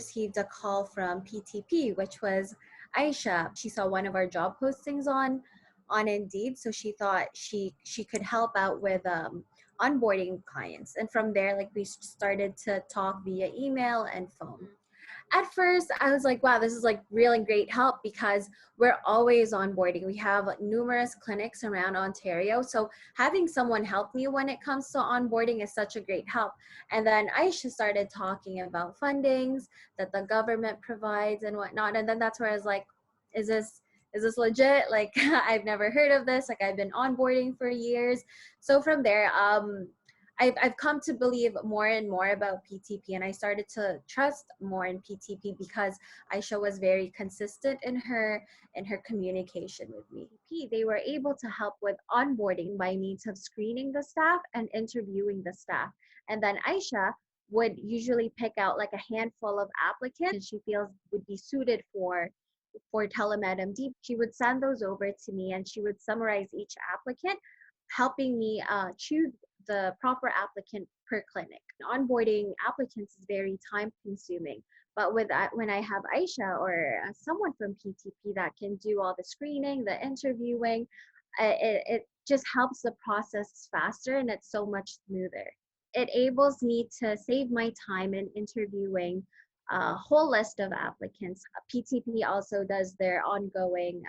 received a call from PTP, which was Aisha. She saw one of our job postings on Indeed, so she thought she could help out with onboarding clients. And from there, like, we started to talk via email and phone. At first, I was like, wow, this is like really great help because we're always onboarding. We have numerous clinics around Ontario. So having someone help me when it comes to onboarding is such a great help. And then Aisha started talking about fundings that the government provides and whatnot. And then that's where I was like, is this legit? Like, I've never heard of this. Like, I've been onboarding for years. So from there, I've come to believe more and more about PTP, and I started to trust more in PTP because Aisha was very consistent in her communication with me. They were able to help with onboarding by means of screening the staff and interviewing the staff. And then Aisha would usually pick out like a handful of applicants she feels would be suited for Telemed MD. She would send those over to me and she would summarize each applicant, helping me choose the proper applicant per clinic. Onboarding applicants is very time consuming, but with that, when I have Aisha or someone from PTP that can do all the screening, the interviewing, it just helps the process faster and it's so much smoother. It enables me to save my time in interviewing a whole list of applicants. PTP also does their ongoing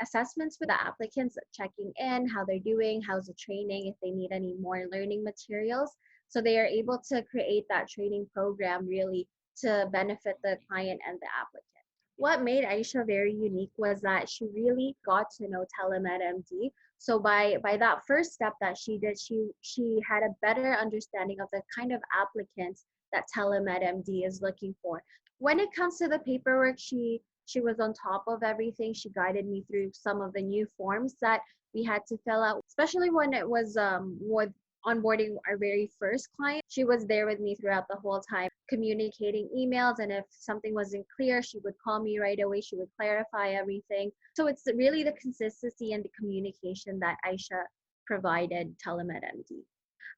assessments for the applicants, checking in, how they're doing, how's the training, if they need any more learning materials. So they are able to create that training program really to benefit the client and the applicant. What made Aisha very unique was that she really got to know Telemed MD. So by that first step that she did, she had a better understanding of the kind of applicants that Telemed MD is looking for. When it comes to the paperwork, she was on top of everything. She guided me through some of the new forms that we had to fill out, especially when it was with onboarding our very first client. She was there with me throughout the whole time, communicating emails, and if something wasn't clear, she would call me right away. She would clarify everything. So it's really the consistency and the communication that Aisha provided Telemed MD.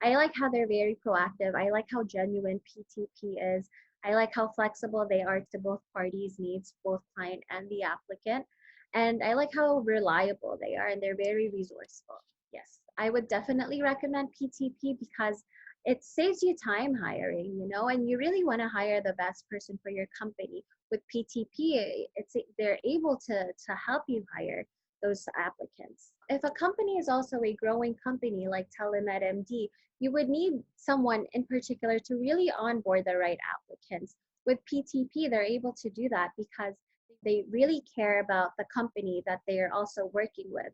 I like how they're very proactive. I like how genuine PTP is. I like how flexible they are to both parties' needs, both client and the applicant. And I like how reliable they are, and they're very resourceful. Yes, I would definitely recommend PTP because it saves you time hiring, and you really want to hire the best person for your company. With PTP, they're able to help you hire those applicants. If a company is also a growing company like Telemed MD, you would need someone in particular to really onboard the right applicants. With PTP, they're able to do that because they really care about the company that they are also working with.